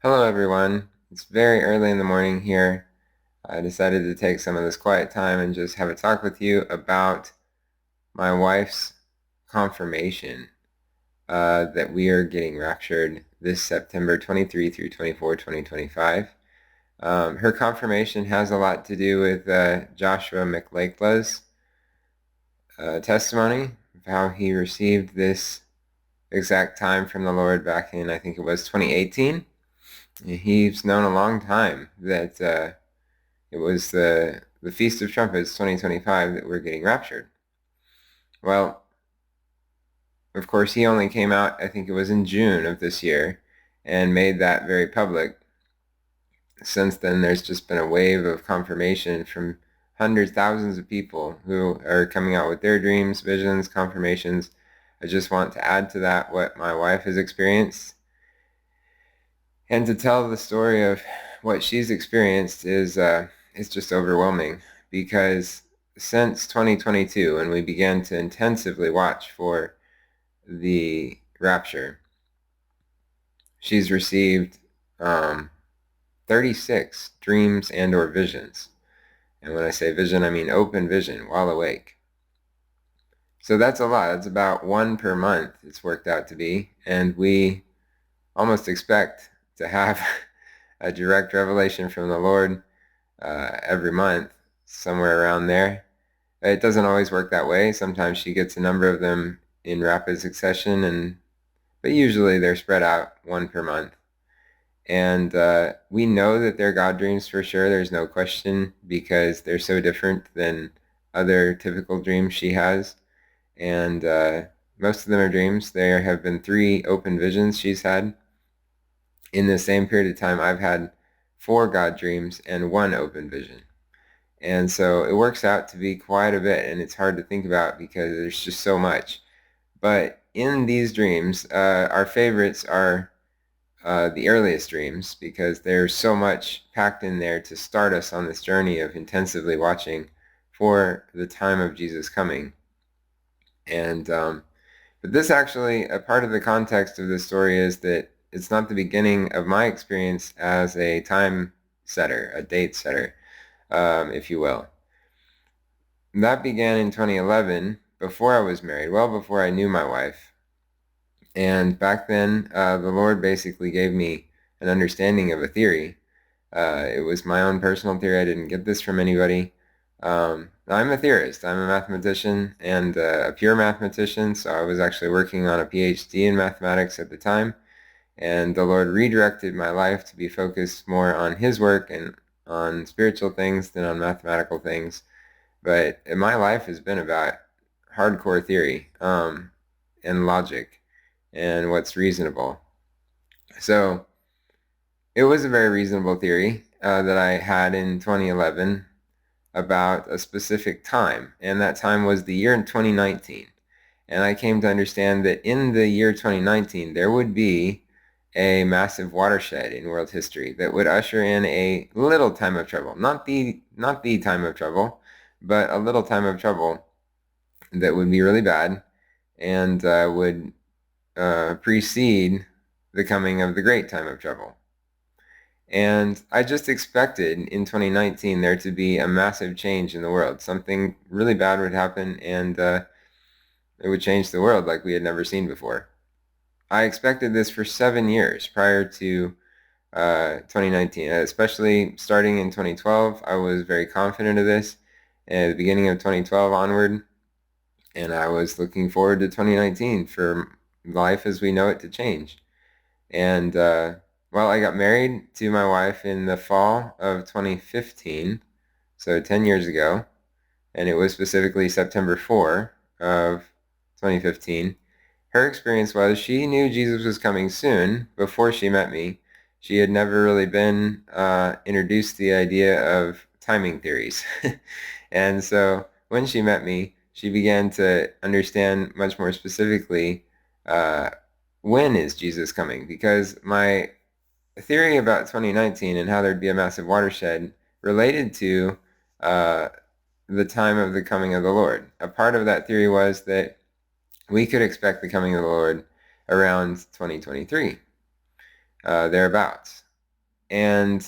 Hello everyone. It's very early in the morning here. I decided to take some of this quiet time and just have a talk with you about my wife's confirmation that we are getting raptured this September 23 through 24, 2025. Her confirmation has a lot to do with Joshua Mhlakela's testimony of how he received this exact time from the Lord back in, I think it was 2018. He's known a long time that it was the Feast of Trumpets 2025 that we're getting raptured. Well, of course, he only came out, I think it was in June of this year, and made that very public. Since then, there's just been a wave of confirmation from hundreds, thousands of people who are coming out with their dreams, visions, confirmations. I just want to add to that what my wife has experienced. And to tell the story of what she's experienced is it's just overwhelming, because since 2022, when we began to intensively watch for the rapture, she's received 36 dreams and or visions. And when I say vision, I mean open vision while awake. So that's a lot. It's about one per month it's worked out to be. And we almost expect to have a direct revelation from the Lord every month, somewhere around there. It doesn't always work that way. Sometimes she gets a number of them in rapid succession, but usually they're spread out one per month. And we know that they're God dreams for sure. There's no question, because they're so different than other typical dreams she has. And most of them are dreams. There have been 3 open visions she's had. In the same period of time, I've had 4 God dreams and 1 open vision. And so it works out to be quite a bit, and it's hard to think about because there's just so much. But in these dreams, our favorites are the earliest dreams, because there's so much packed in there to start us on this journey of intensively watching for the time of Jesus coming. And but this actually, a part of the context of this story is that it's not the beginning of my experience as a time setter, a date setter, if you will. That began in 2011, before I was married, well before I knew my wife. And back then, the Lord basically gave me an understanding of a theory. It was my own personal theory. I didn't get this from anybody. I'm a theorist. I'm a mathematician, and a pure mathematician, so I was actually working on a PhD in mathematics at the time. And the Lord redirected my life to be focused more on His work and on spiritual things than on mathematical things. But my life has been about hardcore theory and logic and what's reasonable. So it was a very reasonable theory that I had in 2011 about a specific time, and that time was the year 2019. And I came to understand that in the year 2019 there would be a massive watershed in world history that would usher in a little time of trouble, not the time of trouble, but a little time of trouble that would be really bad and would precede the coming of the great time of trouble. And I just expected in 2019 there to be a massive change in the world. Something really bad would happen, and it would change the world like we had never seen before. I expected this for 7 years prior to 2019, especially starting in 2012. I was very confident of this at the beginning of 2012 onward, and I was looking forward to 2019 for life as we know it to change. And well, I got married to my wife in the fall of 2015, so 10 years ago, and it was specifically September 4 of 2015. Her experience was she knew Jesus was coming soon before she met me. She had never really been introduced to the idea of timing theories. And so when she met me, she began to understand much more specifically when is Jesus coming, because my theory about 2019 and how there'd be a massive watershed related to the time of the coming of the Lord. A part of that theory was that we could expect the coming of the Lord around 2023, thereabouts. And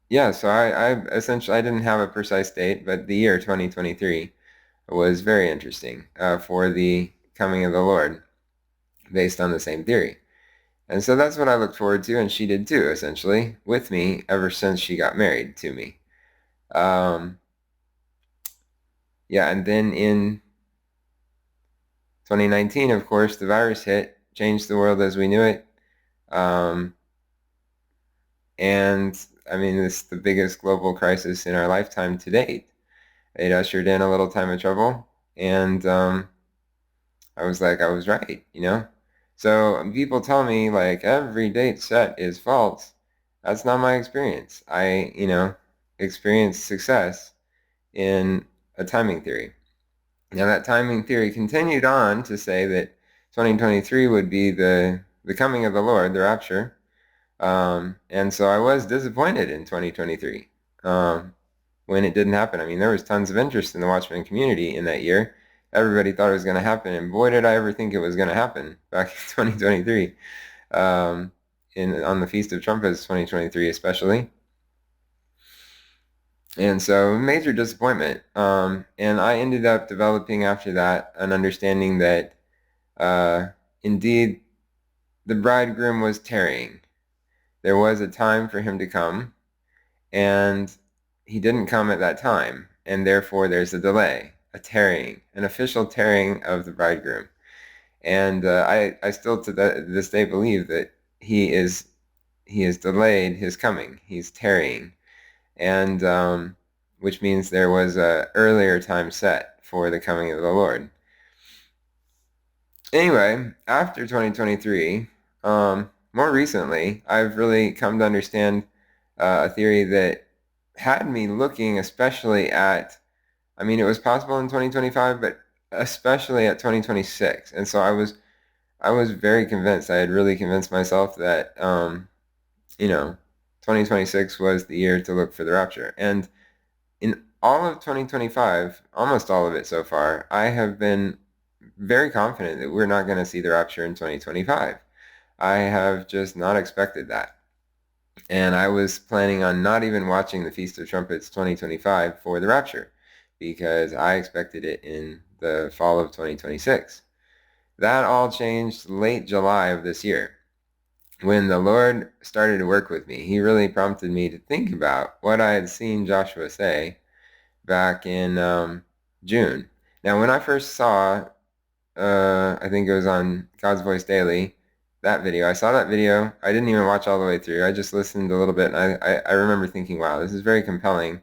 yeah, so I essentially, I didn't have a precise date, but the year 2023 was very interesting for the coming of the Lord based on the same theory. And so that's what I looked forward to, and she did too, essentially, with me ever since she got married to me. Um, yeah, and then in 2019, of course, the virus hit, changed the world as we knew it. Um, and I mean, it's the biggest global crisis in our lifetime to date. It ushered in a little time of trouble, and I was like, I was right, you know? So people tell me, like, every date set is false. That's not my experience. I, experienced success in a timing theory. Now, that timing theory continued on to say that 2023 would be the coming of the Lord, the rapture. And so I was disappointed in 2023 when it didn't happen. I mean, there was tons of interest in the Watchman community in that year. Everybody thought it was going to happen, and boy, did I ever think it was going to happen back in 2023, on the Feast of Trumpets 2023 especially. And so major disappointment. And I ended up developing after that an understanding that indeed the bridegroom was tarrying. There was a time for him to come, and he didn't come at that time, and therefore there's a delay, a tarrying, an official tarrying of the bridegroom. And I still to this day believe that he is delayed his coming. He's tarrying, and which means there was a earlier time set for the coming of the Lord. Anyway, after 2023, more recently, I've really come to understand a theory that had me looking especially at, I mean, it was possible in 2025, but especially at 2026. And so I was very convinced. I had really convinced myself that, 2026 was the year to look for the rapture. And in all of 2025, almost all of it so far, I have been very confident that we're not going to see the rapture in 2025. I have just not expected that. And I was planning on not even watching the Feast of Trumpets 2025 for the rapture because I expected it in the fall of 2026. That all changed late July of this year. When the Lord started to work with me, he really prompted me to think about what I had seen Joshua say back in June. Now, when I first saw, I think it was on God's Voice Daily, that video, I saw that video. I didn't even watch all the way through. I just listened a little bit, and I remember thinking, wow, this is very compelling.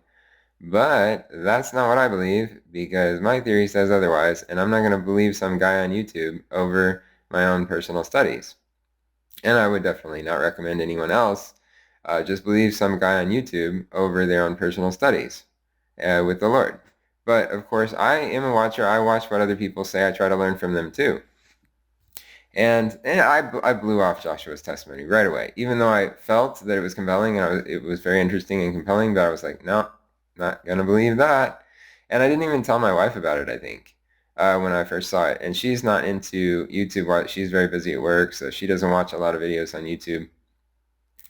But that's not what I believe, because my theory says otherwise, and I'm not going to believe some guy on YouTube over my own personal studies. And I would definitely not recommend anyone else just believe some guy on YouTube over their own personal studies with the Lord. But of course, I am a watcher. I watch what other people say. I try to learn from them too. And I blew off Joshua's testimony right away, even though I felt that it was compelling and it was very interesting and compelling. But I was like, no, not gonna believe that. And I didn't even tell my wife about it, I think, when I first saw it. And she's not into YouTube. She's very busy at work, so she doesn't watch a lot of videos on YouTube.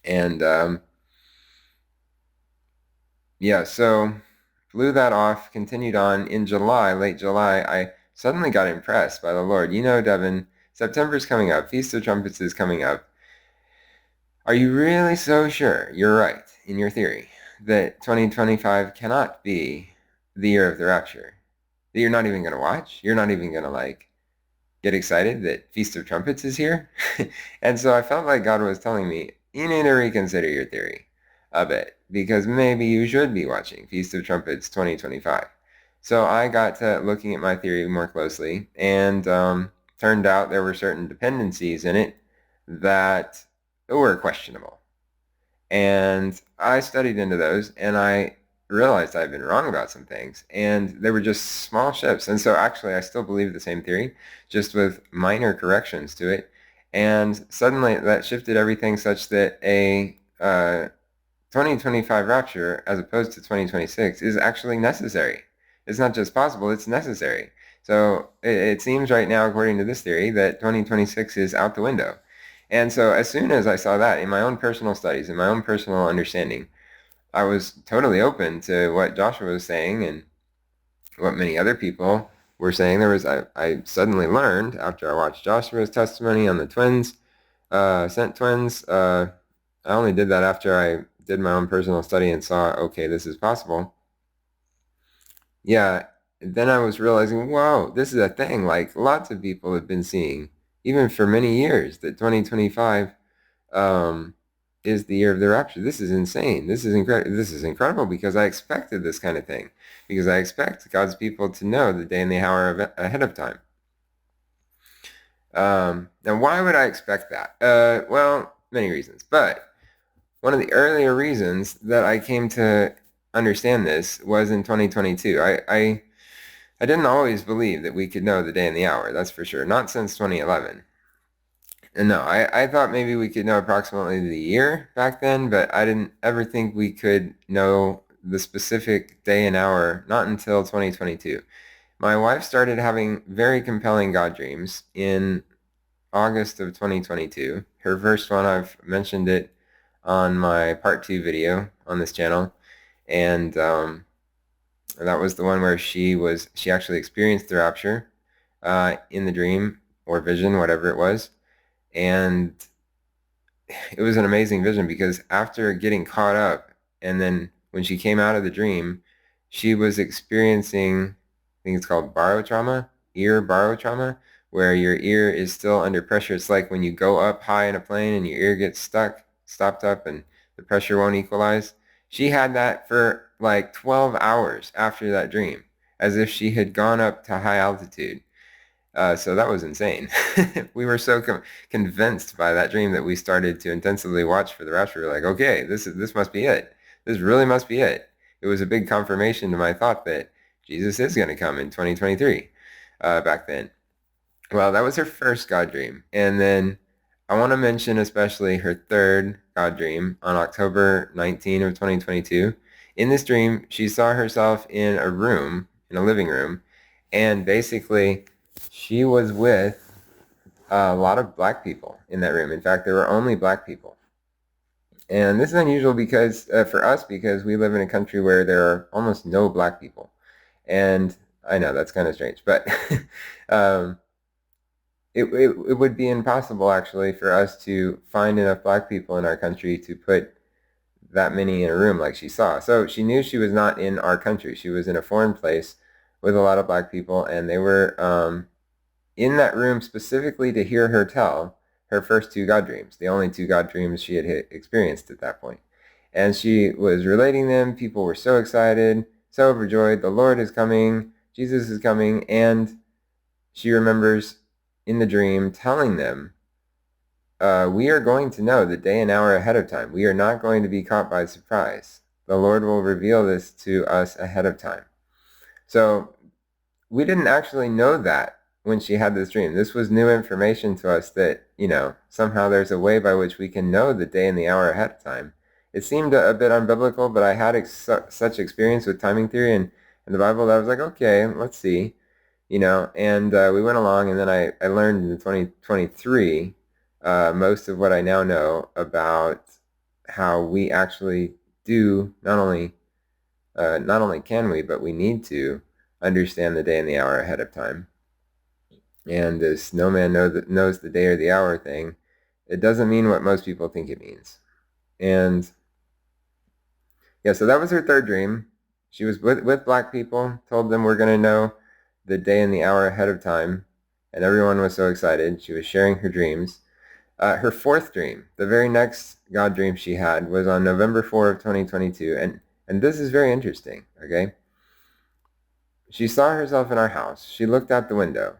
And yeah, so blew that off, continued on. In July, late July, I suddenly got impressed by the Lord. You know, Devin, September's coming up. Feast of Trumpets is coming up. Are you really so sure you're right in your theory that 2025 cannot be the year of the rapture? That you're not even going to watch? You're not even going to get excited that Feast of Trumpets is here? And so I felt like God was telling me, you need to reconsider your theory a bit because maybe you should be watching Feast of Trumpets 2025. So I got to looking at my theory more closely, and turned out there were certain dependencies in it that were questionable. And I studied into those, and I realized I've been wrong about some things, and they were just small shifts. And so actually I still believe the same theory, just with minor corrections to it. And suddenly that shifted everything such that a 2025 rapture, as opposed to 2026, is actually necessary. It's not just possible, it's necessary. So it seems right now, according to this theory, that 2026 is out the window. And so as soon as I saw that in my own personal studies, in my own personal understanding, I was totally open to what Joshua was saying and what many other people were saying. I suddenly learned after I watched Joshua's testimony on the twins, sent twins. I only did that after I did my own personal study and saw, okay, this is possible. Yeah, then I was realizing, whoa, this is a thing. Like lots of people have been seeing, even for many years, that 2025 um, is the year of the rapture. This is insane. This is incredible. This is incredible because I expected this kind of thing. Because I expect God's people to know the day and the hour ahead of time. Now, why would I expect that? Well, many reasons. But one of the earlier reasons that I came to understand this was in 2022. I didn't always believe that we could know the day and the hour. That's for sure. Not since 2011. And no, I thought maybe we could know approximately the year back then, but I didn't ever think we could know the specific day and hour, not until 2022. My wife started having very compelling God dreams in August of 2022. Her first one, I've mentioned it on my part 2 video on this channel, and that was the one where she actually experienced the rapture in the dream or vision, whatever it was. And it was an amazing vision because after getting caught up and then when she came out of the dream, she was experiencing, I think it's called barotrauma, ear barotrauma, where your ear is still under pressure. It's like when you go up high in a plane and your ear gets stopped up and the pressure won't equalize. She had that for like 12 hours after that dream, as if she had gone up to high altitude. So that was insane. We were so convinced by that dream that we started to intensively watch for the rapture. We were like, okay, this must be it. This really must be it. It was a big confirmation to my thought that Jesus is going to come in 2023 back then. Well, that was her first God dream. And then I want to mention especially her third God dream on October 19 of 2022. In this dream, she saw herself in a room, in a living room, and basically she was with a lot of black people in that room. In fact, there were only black people. And this is unusual because for us, because we live in a country where there are almost no black people. And I know that's kind of strange, but it would be impossible actually for us to find enough black people in our country to put that many in a room like she saw. So she knew she was not in our country. She was in a foreign place with a lot of black people, and they were in that room specifically to hear her tell her first two God dreams, the only two God dreams she had experienced at that point. And she was relating them. People were so excited, so overjoyed. The Lord is coming. Jesus is coming. And she remembers in the dream telling them, we are going to know the day and hour ahead of time. We are not going to be caught by surprise. The Lord will reveal this to us ahead of time. So we didn't actually know that when she had this dream. This was new information to us that, somehow there's a way by which we can know the day and the hour ahead of time. It seemed a bit unbiblical, but I had such experience with timing theory and the Bible that I was like, okay, let's see, and we went along, and then I learned in 2023 most of what I now know about how we actually do not only can we, but we need to understand the day and the hour ahead of time. And this no man knows the day or the hour thing, it doesn't mean what most people think it means. And yeah, so that was her third dream. She was with black people, told them we're going to know the day and the hour ahead of time, and everyone was so excited. She was sharing her dreams. Her fourth dream, the very next God dream she had, was on November 4 of 2022, and this is very interesting, okay? She saw herself in our house. She looked out the window,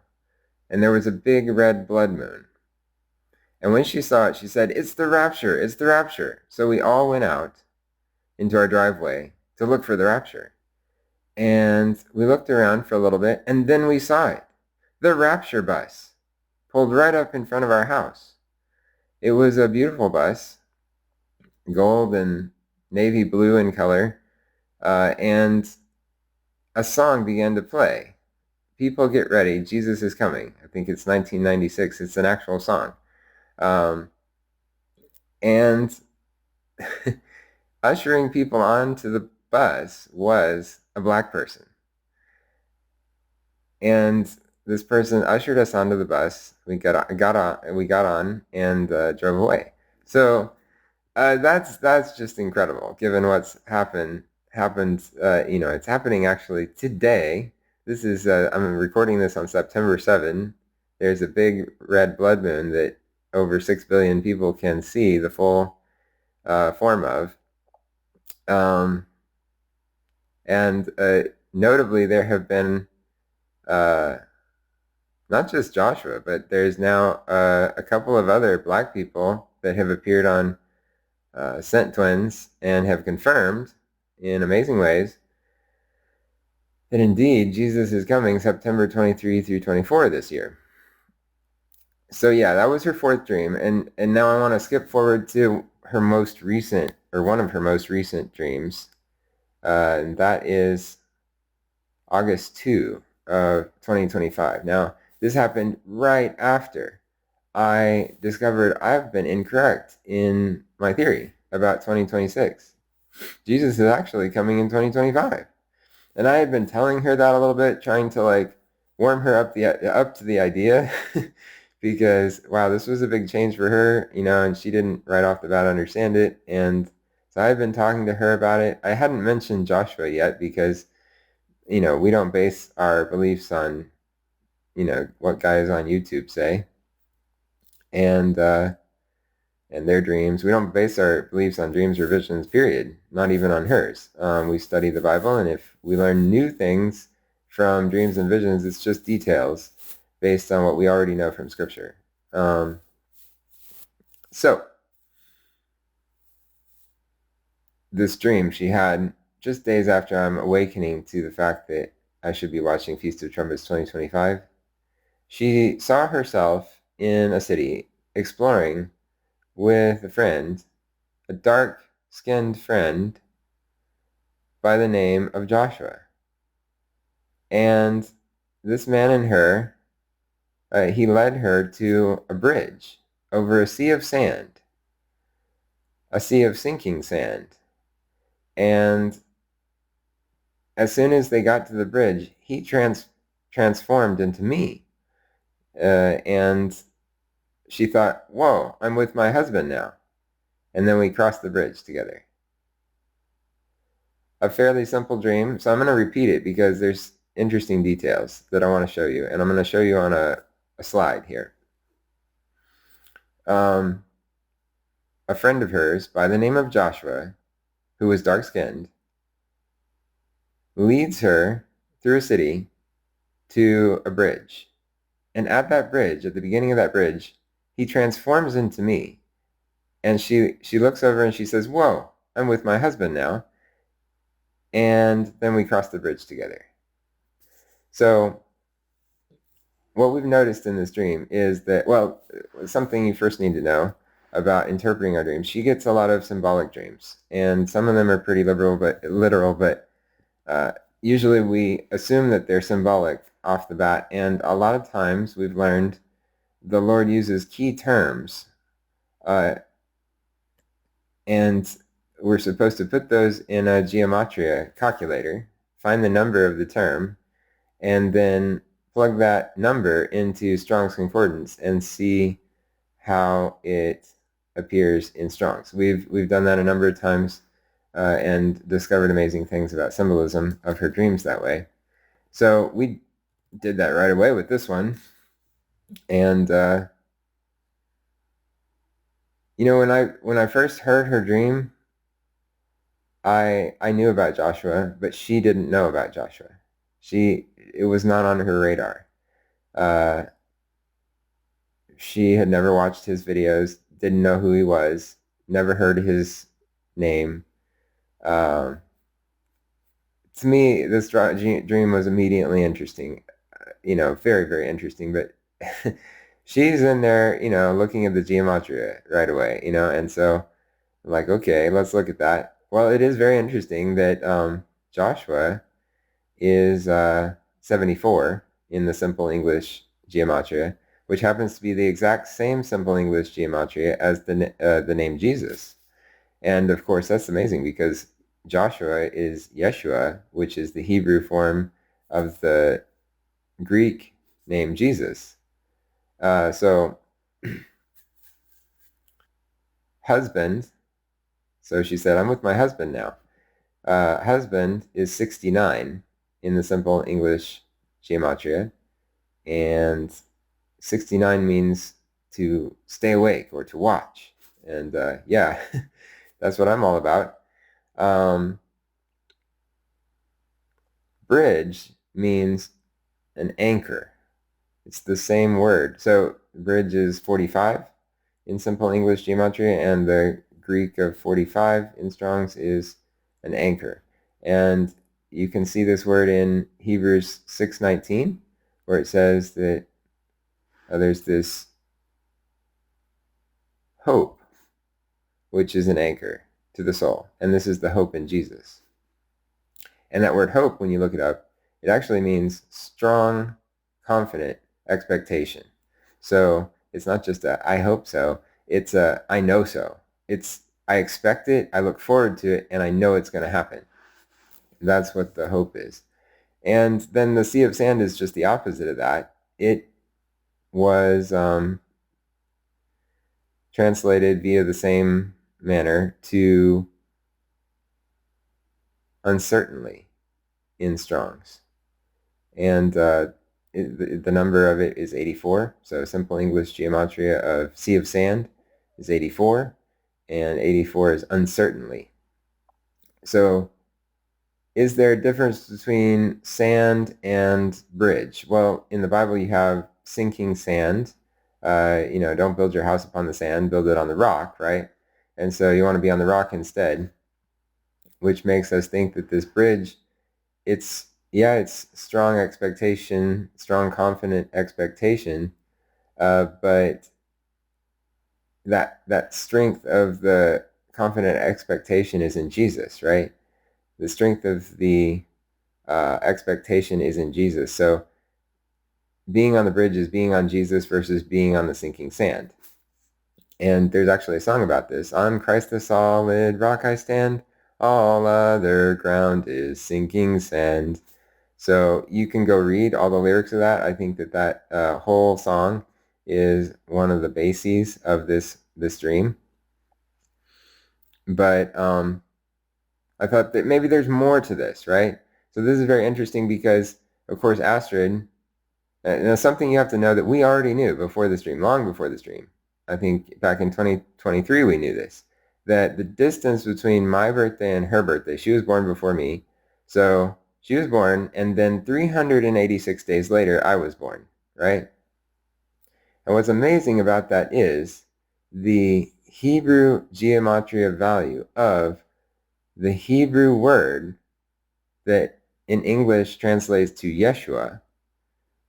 and there was a big red blood moon. And when she saw it, she said, "It's the rapture, it's the rapture." So we all went out into our driveway to look for the rapture. And we looked around for a little bit, and then we saw it. The rapture bus pulled right up in front of our house. It was a beautiful bus, gold and navy blue in color, and a song began to play. People get ready, Jesus is coming. I think it's 1996. It's an actual song. And ushering people onto the bus was a black person. And this person ushered us onto the bus. We got on and drove away. So that's just incredible, given what's happened. It's happening actually today. This is I'm recording this on September 7. There's a big red blood moon that over 6 billion people can see the full form of. And notably, there have been uh, not just Joshua, but there's now a couple of other black people that have appeared on Scent Twins and have confirmed in amazing ways that indeed Jesus is coming September 23 through 24 this year. So yeah, that was her fourth dream, and now I want to skip forward to her most recent, or one of her most recent dreams, and that is August 2 of 2025. Now, this happened right after I discovered I've been incorrect in my theory about 2026. Jesus is actually coming in 2025. And I had been telling her that a little bit, trying to like warm her up to the idea because wow, this was a big change for her, and she didn't right off the bat understand it. And so I had been talking to her about it. I hadn't mentioned Joshua yet because we don't base our beliefs on what guys on YouTube say and their dreams. We don't base our beliefs on dreams or visions, period. Not even on hers. We study the Bible, and if we learn new things from dreams and visions, it's just details based on what we already know from Scripture. So, this dream she had just days after I'm awakening to the fact that I should be watching Feast of Trumpets 2025. She saw herself in a city exploring with a friend, a dark-skinned friend by the name of Joshua. And this man and her, he led her to a bridge over a sea of sand, a sea of sinking sand. And as soon as they got to the bridge, he transformed into me. And she thought, whoa, I'm with my husband now. And then we crossed the bridge together. A fairly simple dream. So I'm going to repeat it because there's interesting details that I want to show you. And I'm going to show you on a slide here. A friend of hers by the name of Joshua, who was dark-skinned, leads her through a city to a bridge. And at that bridge, at the beginning of that bridge, he transforms into me. And she looks over and she says, whoa, I'm with my husband now. And then we cross the bridge together. So what we've noticed in this dream is that, well, something you first need to know about interpreting our dreams. She gets a lot of symbolic dreams, and some of them are pretty literal, but usually we assume that they're symbolic off the bat, and a lot of times we've learned the Lord uses key terms, and we're supposed to put those in a gematria calculator, find the number of the term, and then plug that number into Strong's Concordance and see how it appears in Strong's. We've done that a number of times and discovered amazing things about symbolism of her dreams that way. So we did that right away with this one. And when I first heard her dream, I knew about Joshua, but she didn't know about Joshua. It was not on her radar. She had never watched his videos, didn't know who he was, never heard his name. To me, this dream was immediately interesting, very, very interesting, but she's in there, looking at the gematria right away, and so I'm like, okay, let's look at that. Well, it is very interesting that Joshua is 74 in the simple English gematria, which happens to be the exact same simple English gematria as the name Jesus. And of course, that's amazing because Joshua is Yeshua, which is the Hebrew form of the Greek name Jesus. So husband, so she said, I'm with my husband now. Husband is 69 in the simple English gematria, and 69 means to stay awake or to watch. And yeah, that's what I'm all about. Bridge means an anchor. It's the same word. So bridge is 45 in simple English gematria, and the Greek of 45 in Strong's is an anchor. And you can see this word in Hebrews 6:19, where it says that there's this hope, which is an anchor to the soul. And this is the hope in Jesus. And that word hope, when you look it up, it actually means strong, confident expectation. So it's not just a I hope so, it's a I know so. It's I expect it, I look forward to it, and I know it's going to happen. That's what the hope is. And then the sea of sand is just the opposite of that. It was translated via the same manner to uncertainly in Strong's. And the number of it is 84. So simple English gematria of sea of sand is 84, and 84 is uncertainly. So is there a difference between sand and bridge? Well, in the Bible you have sinking sand. Don't build your house upon the sand, build it on the rock, right? And so you want to be on the rock instead, which makes us think that this bridge, it's strong expectation, strong confident expectation, but that strength of the confident expectation is in Jesus, right? The strength of the expectation is in Jesus. So being on the bridge is being on Jesus versus being on the sinking sand. And there's actually a song about this. On Christ the solid rock I stand, all other ground is sinking sand. So you can go read all the lyrics of that. I think that whole song is one of the bases of this dream. But I thought that maybe there's more to this, right? So this is very interesting because, of course, Astrid, now something you have to know that we already knew before this dream, long before this dream. I think back in 2023 we knew this, that the distance between my birthday and her birthday, she was born before me, so she was born, and then 386 days later I was born, right? And what's amazing about that is the Hebrew gematria value of the Hebrew word that in English translates to Yeshua.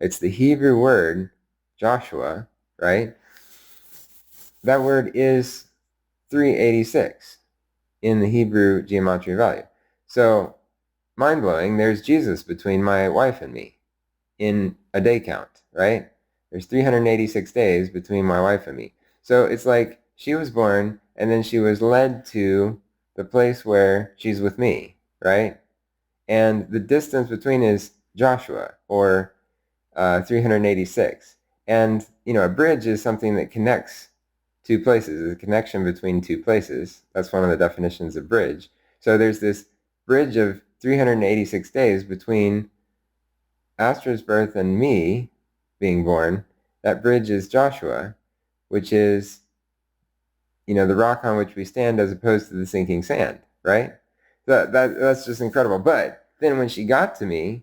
It's the Hebrew word Joshua, right? That word is 386 in the Hebrew gematria value. So, mind-blowing, there's Jesus between my wife and me in a day count, right? There's 386 days between my wife and me. So it's like she was born and then she was led to the place where she's with me, right? And the distance between is Joshua, or 386. And, a bridge is something that connects two places. It's a connection between two places. That's one of the definitions of bridge. So there's this bridge of 386 days between Astra's birth and me being born. That bridge is Joshua, which is, the rock on which we stand as opposed to the sinking sand, right? That's just incredible. But then when she got to me,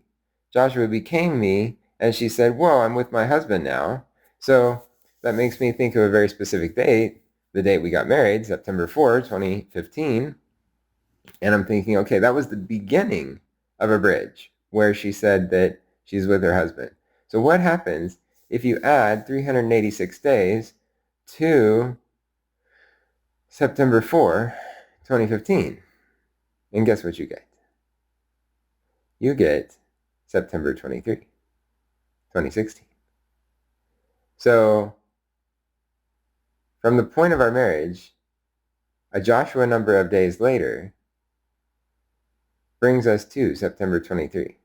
Joshua became me, and she said, whoa, I'm with my husband now. So that makes me think of a very specific date, the date we got married, September 4, 2015. And I'm thinking, okay, that was the beginning of a bridge where she said that she's with her husband. So what happens if you add 386 days to September 4, 2015? And guess what you get? You get September 23, 2016. So from the point of our marriage, a Joshua number of days later brings us to September 23.